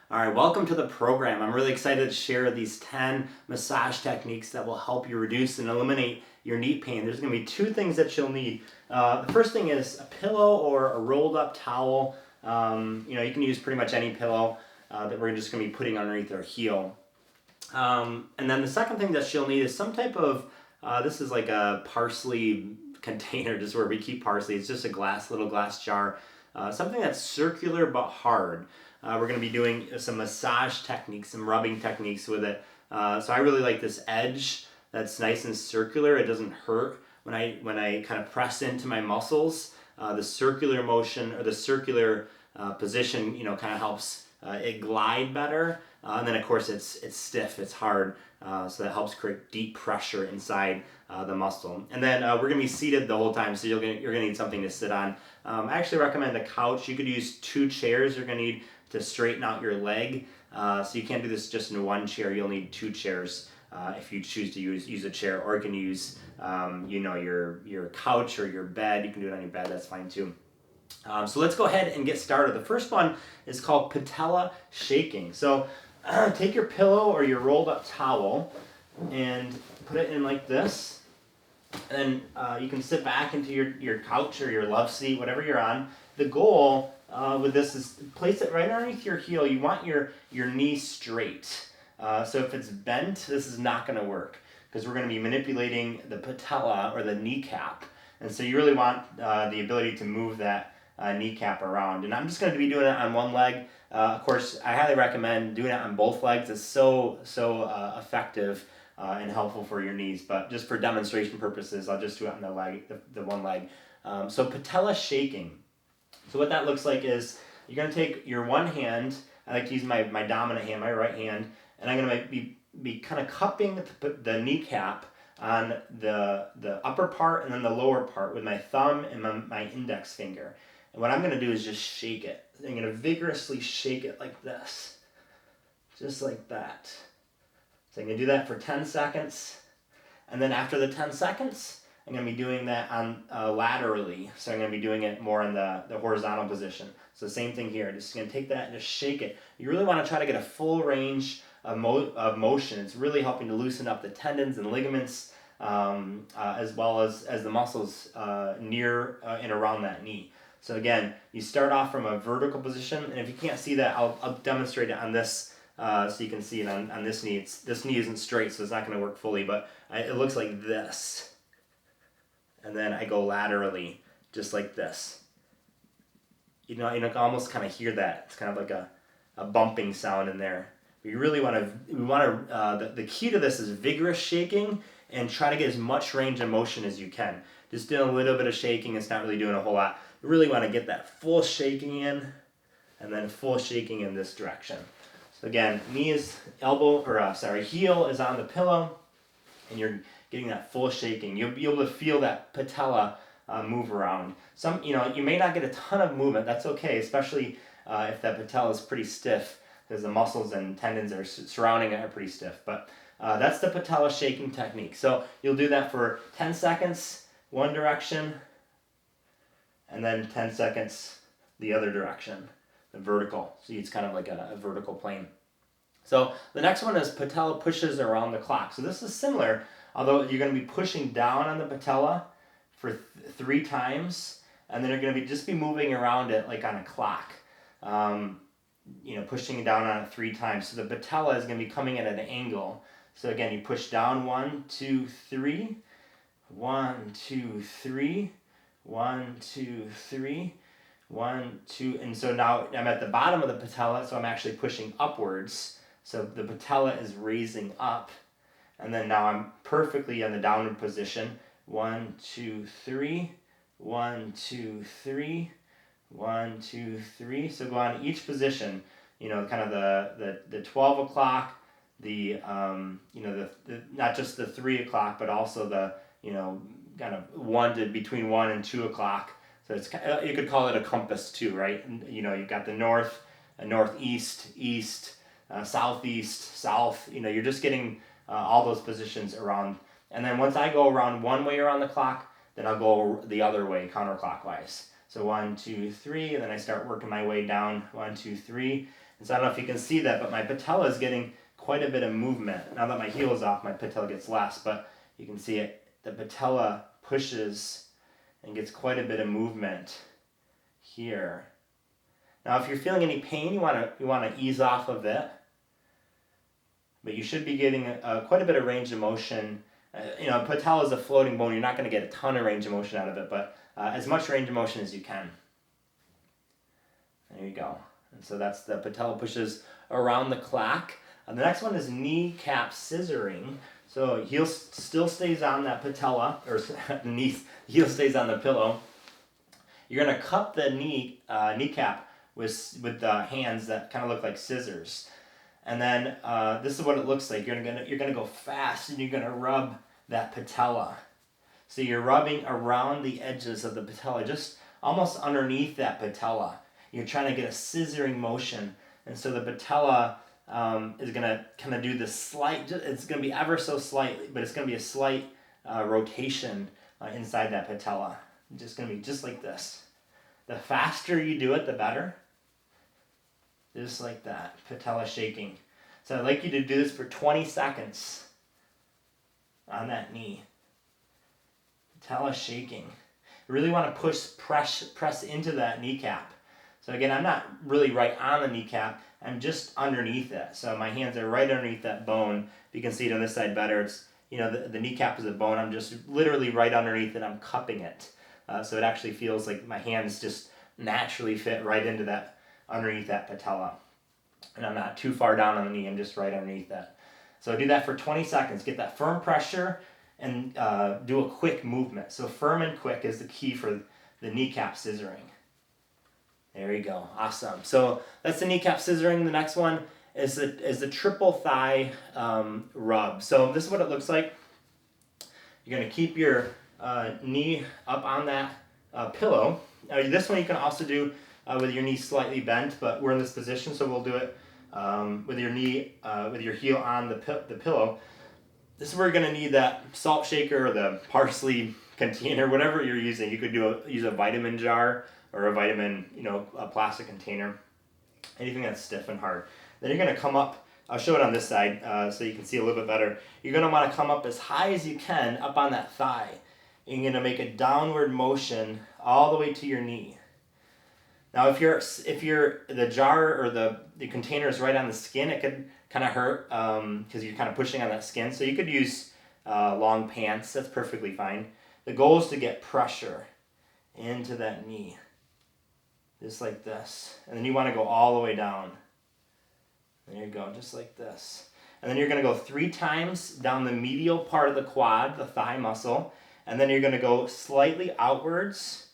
All right, welcome to the program. I'm really excited to share these 10 massage techniques that will help you reduce and eliminate your knee pain. There's going to be two things that you'll need. The first thing is a pillow or a rolled up towel. You can use pretty much any pillow that we're just going to be putting underneath our heel. And then the second thing that you'll need is some type of, this is like a parsley container, just where we keep parsley. It's just a little glass jar. Something that's circular but hard. We're going to be doing some massage techniques, some rubbing techniques with it. So I really like this edge that's nice and circular. It doesn't hurt when I kind of press into my muscles. The circular motion or the circular position, kind of helps it glide better. And then of course it's stiff, it's hard, so that helps create deep pressure inside the muscle. And then we're gonna be seated the whole time, so you're gonna need something to sit on. I actually recommend a couch. You could use 2 chairs. You're gonna need to straighten out your leg. So you can't do this just in one chair. You'll need 2 chairs if you choose to use a chair, or you can use your couch or your bed. You can do it on your bed. That's fine too. So let's go ahead and get started. The first one is called patella shaking. So take your pillow or your rolled up towel and put it in like this. And then you can sit back into your couch or your love seat, whatever you're on. The goal with this is place it right underneath your heel. You want your knee straight. So if it's bent, this is not going to work because we're going to be manipulating the patella or the kneecap. And so you really want the ability to move that kneecap around. And I'm just going to be doing it on one leg. Of course, I highly recommend doing it on both legs. It's so effective and helpful for your knees. But just for demonstration purposes, I'll just do it on the one leg. So patella shaking. So what that looks like is you're going to take your one hand. I like to use my dominant hand, my right hand, and I'm going to be kind of cupping the kneecap on the upper part and then the lower part with my thumb and my index finger. And what I'm going to do is just shake it. I'm going to vigorously shake it like this. Just like that. So I'm going to do that for 10 seconds. And then after the 10 seconds, I'm going to be doing that on laterally. So I'm going to be doing it more in the horizontal position. So same thing here. Just going to take that and just shake it. You really want to try to get a full range of motion. It's really helping to loosen up the tendons and ligaments as well as the muscles near and around that knee. So again, you start off from a vertical position, and if you can't see that, I'll demonstrate it on this so you can see it on this knee. This knee isn't straight, so it's not going to work fully, but it looks like this. And then I go laterally, just like this. You can almost kind of hear that. It's kind of like a bumping sound in there. But you really want to, the key to this is vigorous shaking and try to get as much range of motion as you can. Just doing a little bit of shaking, it's not really doing a whole lot. You really want to get that full shaking in, and then full shaking in this direction. So again, heel is on the pillow, and you're getting that full shaking. You'll be able to feel that patella move around. You may not get a ton of movement. That's okay, especially if that patella is pretty stiff, because the muscles and tendons are surrounding it are pretty stiff. But that's the patella shaking technique. So you'll do that for 10 seconds, one direction, and then 10 seconds the other direction, the vertical. So it's kind of like a vertical plane. So the next one is patella pushes around the clock. So this is similar, although you're going to be pushing down on the patella for 3 times, and then you're going to just be moving around it like on a clock. Pushing down on it 3 times. So the patella is going to be coming at an angle. So again, you push down 1, 2, 3, 1, 2, 3, 1, 2, 3, 1, 2, and so now I'm at the bottom of the patella, so I'm actually pushing upwards. So the patella is raising up, and then now I'm perfectly in the downward position. 1, 2, 3, 1, 2, 3, 1, 2, 3. So go on each position. Kind of the 12 o'clock, the not just the 3 o'clock, but also the kind of between 1 and 2 o'clock. So it's you could call it a compass too, right? And, you've got the north, northeast, east, southeast, south. You're just getting all those positions around. And then once I go around one way around the clock, then I'll go the other way counterclockwise. So 1, 2, 3, and then I start working my way down. 1, 2, 3. And so I don't know if you can see that, but my patella is getting quite a bit of movement. Now that my heel is off, my patella gets less, but you can see it. The patella pushes and gets quite a bit of movement here. Now, if you're feeling any pain, you want to ease off of it, but you should be getting quite a bit of range of motion. Patella is a floating bone. You're not going to get a ton of range of motion out of it, but as much range of motion as you can. There you go. And so that's the patella pushes around the clack. The next one is kneecap scissoring. So heel still stays on that patella, or the heel stays on the pillow. You're going to cup the kneecap with the hands that kind of look like scissors. And then this is what it looks like. You're gonna go fast, and you're gonna rub that patella. So you're rubbing around the edges of the patella, just almost underneath that patella. You're trying to get a scissoring motion, and so the patella is gonna kind of do this slight. It's gonna be ever so slightly, but it's gonna be a slight rotation inside that patella. It's just gonna be just like this. The faster you do it, the better. Just like that, patella shaking. So I'd like you to do this for 20 seconds on that knee. Patella shaking. You really want to press into that kneecap. So again, I'm not really right on the kneecap, I'm just underneath it. So my hands are right underneath that bone. If you can see it on this side better, it's, the kneecap is a bone. I'm just literally right underneath it, I'm cupping it. So it actually feels like my hands just naturally fit right into that, underneath that patella. And I'm not too far down on the knee, I'm just right underneath that. So do that for 20 seconds. Get that firm pressure and do a quick movement. So firm and quick is the key for the kneecap scissoring. There you go. Awesome. So that's the kneecap scissoring. The next one is the triple thigh rub. So this is what it looks like. You're going to keep your knee up on that pillow. This one you can also do with your knee slightly bent, but we're in this position, so we'll do it with your knee, with your heel on the pillow. This is where you're going to need that salt shaker or the parsley container, whatever you're using. You could use a vitamin jar or a vitamin, a plastic container, anything that's stiff and hard. Then you're going to come up. I'll show it on this side so you can see a little bit better. You're going to want to come up as high as you can up on that thigh. You're going to make a downward motion all the way to your knee. Now, if the jar or the container is right on the skin, it could kind of hurt because you're kind of pushing on that skin. So you could use long pants. That's perfectly fine. The goal is to get pressure into that knee, just like this. And then you want to go all the way down. There you go, just like this. And then you're going to go 3 times down the medial part of the quad, the thigh muscle. And then you're going to go slightly outwards.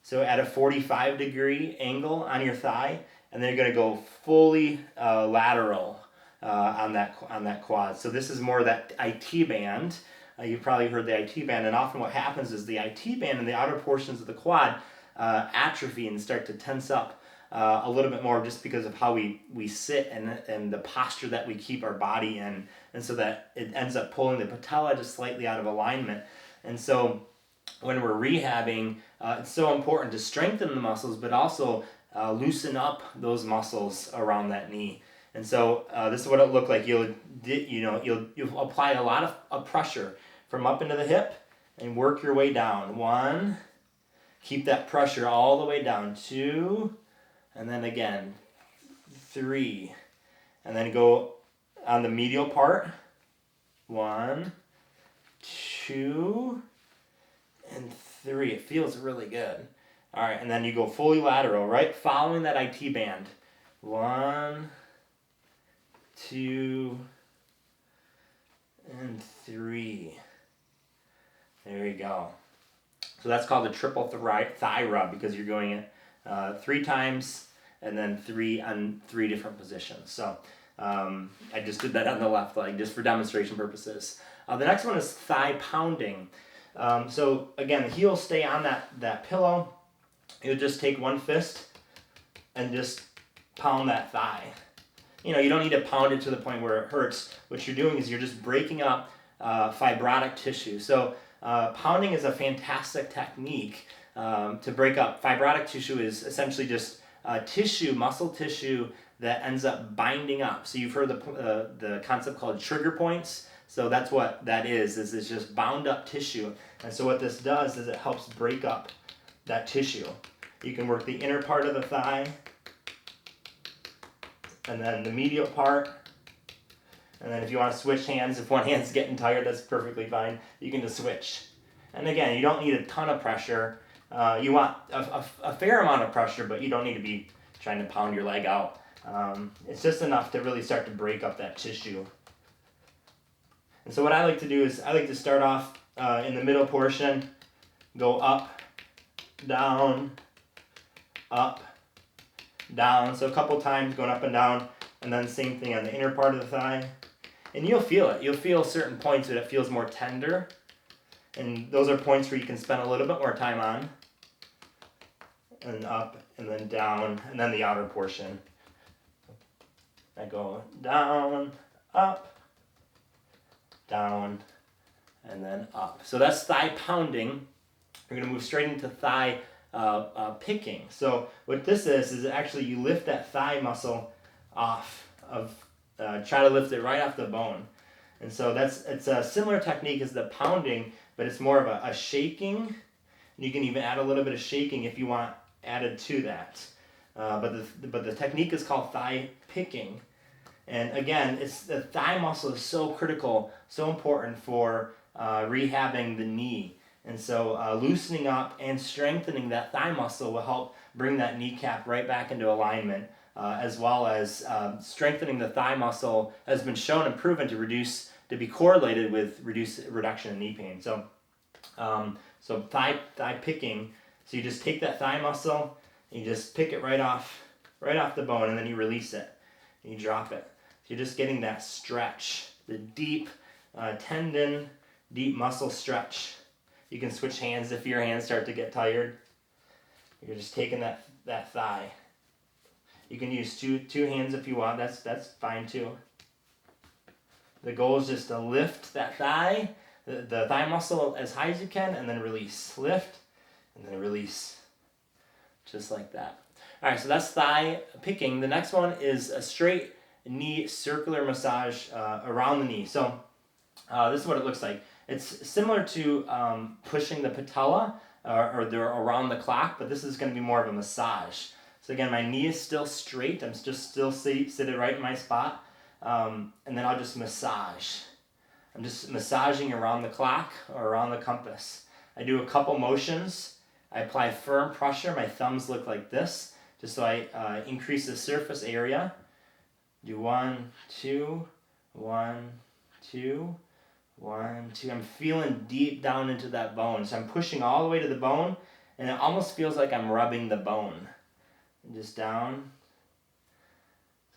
So at a 45-degree angle on your thigh, and then you're going to go fully lateral on that quad. So this is more that IT band. You've probably heard the IT band, and often what happens is the IT band and the outer portions of the quad atrophy and start to tense up a little bit more just because of how we sit and the posture that we keep our body in, and so that it ends up pulling the patella just slightly out of alignment. And so when we're rehabbing, it's so important to strengthen the muscles, but also loosen up those muscles around that knee. And so this is what it looked like. You'll apply a lot of pressure from up into the hip and work your way down. 1, keep that pressure all the way down. 2, and then again 3, and then go on the medial part. 1, 2. And 3. It feels really good. All right, and then you go fully lateral, right? Following that IT band. 1, 2, and 3. There you go. So that's called the triple thigh rub because you're going it 3 times and then 3 on 3 different positions. So I just did that on the left leg just for demonstration purposes. The next one is thigh pounding. So again, the heels stay on that pillow. You'll just take one fist and just pound that thigh. You don't need to pound it to the point where it hurts. What you're doing is you're just breaking up fibrotic tissue. So pounding is a fantastic technique to break up. Fibrotic tissue is essentially just muscle tissue that ends up binding up. So you've heard the concept called trigger points. So that's what that is it's just bound up tissue. And so what this does is it helps break up that tissue. You can work the inner part of the thigh, and then the medial part. And then if you want to switch hands, if one hand's getting tired, that's perfectly fine. You can just switch. And again, you don't need a ton of pressure. You want a fair amount of pressure, but you don't need to be trying to pound your leg out. It's just enough to really start to break up that tissue. And so what I like to do is I like to start off in the middle portion, go up, down, up, down. So a couple times going up and down, and then same thing on the inner part of the thigh. And you'll feel it. You'll feel certain points that it feels more tender. And those are points where you can spend a little bit more time on. And up, and then down, and then the outer portion. I go down, up, down, and then up. So that's thigh pounding. We're going to move straight into thigh picking. So what this is actually you lift that thigh muscle off of, try to lift it right off the bone. And so it's a similar technique as the pounding, but it's more of a shaking. You can even add a little bit of shaking if you want added to that. But the technique is called thigh picking. And again, it's the thigh muscle is so critical, so important for rehabbing the knee. And so loosening up and strengthening that thigh muscle will help bring that kneecap right back into alignment, as well as strengthening the thigh muscle has been shown and proven to be correlated with reduction in knee pain. So thigh picking. So you just take that thigh muscle and you just pick it right off the bone, and then you release it and you drop it. So you're just getting that stretch, the deep tendon, deep muscle stretch. You can switch hands if your hands start to get tired. You're just taking that thigh. You can use two hands if you want. That's fine too. The goal is just to lift that thigh, the thigh muscle as high as you can, and then release. Lift, and then release. Just like that. All right, so that's thigh picking. The next one is a straight knee circular massage around the knee. So this is what it looks like. It's similar to pushing the patella or the around the clock, but this is going to be more of a massage. So again, my knee is still straight. I'm just still seated right in my spot. And then I'll just massage. I'm just massaging around the clock or around the compass. I do a couple motions. I apply firm pressure. My thumbs look like this, just so I increase the surface area. Do 1, 2, 1, 2, 1, 2. I'm feeling deep down into that bone. So I'm pushing all the way to the bone, and it almost feels like I'm rubbing the bone. And just down.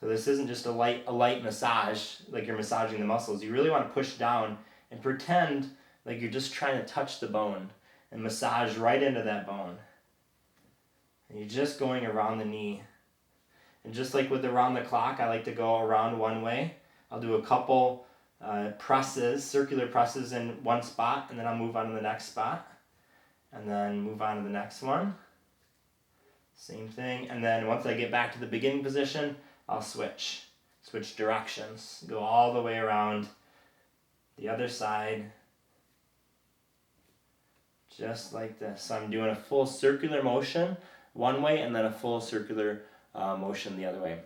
So this isn't just a light massage, like you're massaging the muscles. You really want to push down and pretend like you're just trying to touch the bone and massage right into that bone. And you're just going around the knee. And just like with around the clock, I like to go around one way. I'll do a couple presses, circular presses in one spot, and then I'll move on to the next spot. And then move on to the next one. Same thing. And then once I get back to the beginning position, I'll switch directions, go all the way around the other side, just like this. So I'm doing a full circular motion one way and then a full circular motion the other way.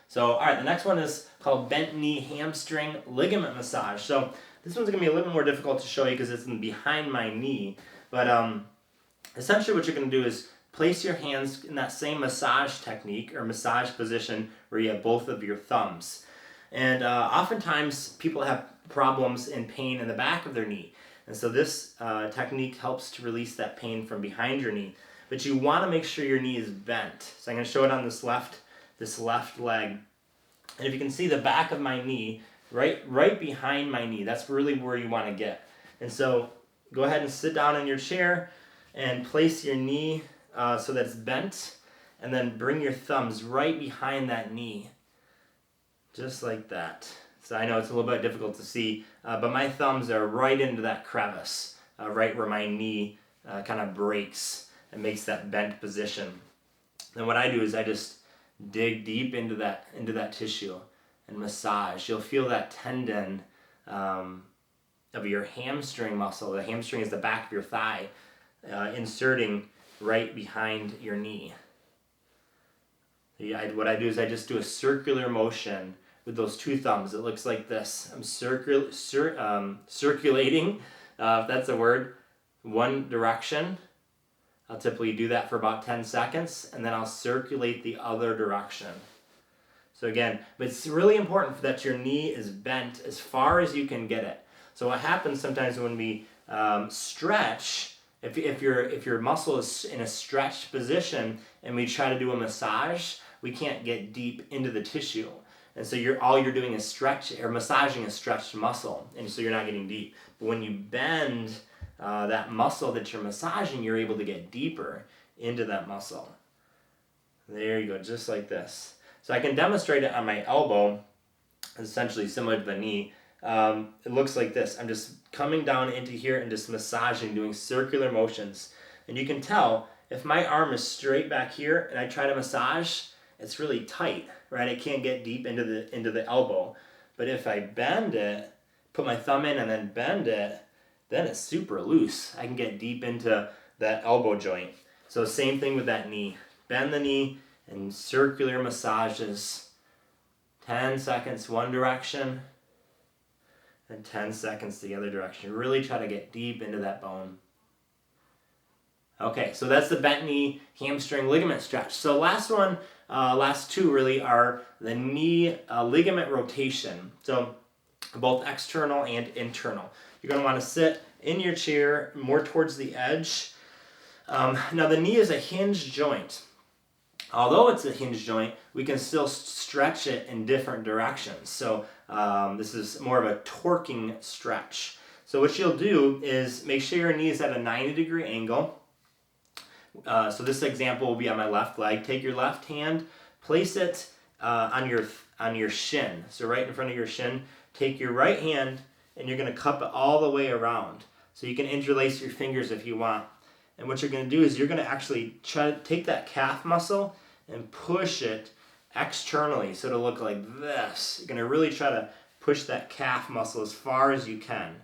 So, all right, the next one is called bent knee hamstring ligament massage. So this one's going to be a little more difficult to show you because it's behind my knee. But essentially what you're going to do is place your hands in that same massage technique or massage position where you have both of your thumbs. And oftentimes people have problems and pain in the back of their knee. And so this technique helps to release that pain from behind your knee. But you want to make sure your knee is bent. So I'm going to show it on this left leg. And if you can see the back of my knee, right behind my knee, that's really where you want to get. And so go ahead and sit down in your chair and place your knee so that it's bent, and then bring your thumbs right behind that knee, just like that. So I know it's a little bit difficult to see, but my thumbs are right into that crevice, right where my knee kind of breaks and makes that bent position. Then what I do is I just dig deep into that tissue and massage. You'll feel that tendon of your hamstring muscle. The hamstring is the back of your thigh, inserting right behind your knee. What I do is I just do a circular motion with those two thumbs. It looks like this. I'm circulating, if that's a word, one direction. I'll typically do that for about 10 seconds, and then I'll circulate the other direction. So again, but it's really important that your knee is bent as far as you can get it. So what happens sometimes when we stretch, if your muscle is in a stretched position and we try to do a massage, we can't get deep into the tissue. And so all you're doing is stretch or massaging a stretched muscle, and so you're not getting deep. But when you bend that muscle that you're massaging, you're able to get deeper into that muscle. There you go, just like this. So I can demonstrate it on my elbow, essentially similar to the knee. It looks like this. I'm just coming down into here and just massaging, doing circular motions. And you can tell if my arm is straight back here and I try to massage, it's really tight, right? I can't get deep into the elbow. But if I bend it, put my thumb in and then bend it, then it's super loose. I can get deep into that elbow joint. So same thing with that knee. Bend the knee and circular massages. 10 seconds one direction and 10 seconds the other direction. Really try to get deep into that bone. Okay, so that's the bent knee hamstring ligament stretch. So last two really are the knee ligament rotation. So both external and internal. You're going to want to sit in your chair more towards the edge. Now the knee is a hinged joint. Although it's a hinged joint, we can still stretch it in different directions. So this is more of a torquing stretch. So what you'll do is make sure your knee is at a 90-degree angle. So this example will be on my left leg. Take your left hand, place it on your shin. So right in front of your shin. Take your right hand and you're going to cup it all the way around. So you can interlace your fingers if you want. And what you're going to do is you're going to actually try to take that calf muscle and push it externally so it'll look like this. You're going to really try to push that calf muscle as far as you can.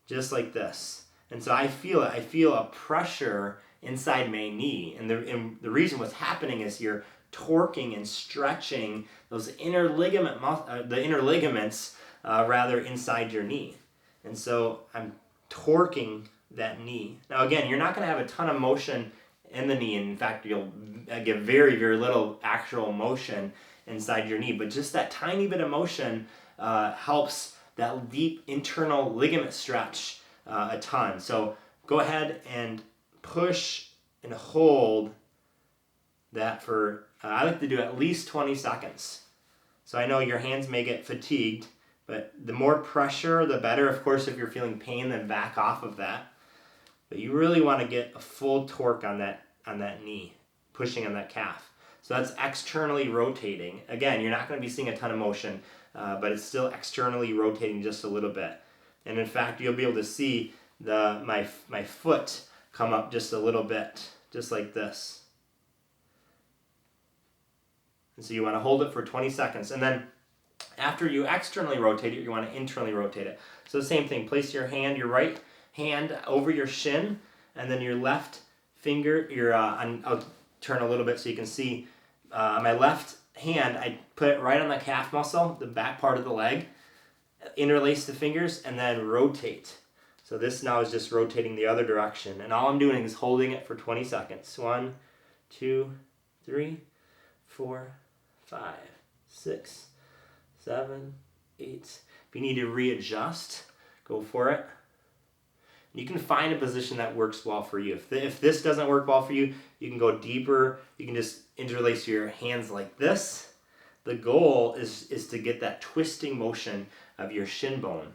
Just like this. And so I feel it. I feel a pressure inside my knee. And the reason what's happening is you're torquing and stretching those inner ligaments inside your knee. And so I'm torquing that knee. Now again, you're not going to have a ton of motion in the knee. In fact, you'll get very, very little actual motion inside your knee. But just that tiny bit of motion helps that deep internal ligament stretch a ton. So go ahead and push and hold that for, I like to do at least 20 seconds. So I know your hands may get fatigued, but the more pressure, the better. Of course, if you're feeling pain, then back off of that. But you really want to get a full torque on that knee, pushing on that calf. So that's externally rotating. Again, you're not going to be seeing a ton of motion, but it's still externally rotating just a little bit. And in fact, you'll be able to see my foot come up just a little bit, just like this. And so you want to hold it for 20 seconds. And then after you externally rotate it, you want to internally rotate it. So the same thing, place your right hand over your shin, and then your left finger, I'll turn a little bit so you can see my left hand, I put it right on the calf muscle, the back part of the leg, interlace the fingers, and then rotate. So this now is just rotating the other direction. And all I'm doing is holding it for 20 seconds. 1, 2, 3, 4, 5, 6, 7, 8. If you need to readjust, go for it. You can find a position that works well for you. If this doesn't work well for you, you can go deeper. You can just interlace your hands like this. The goal is to get that twisting motion of your shin bone.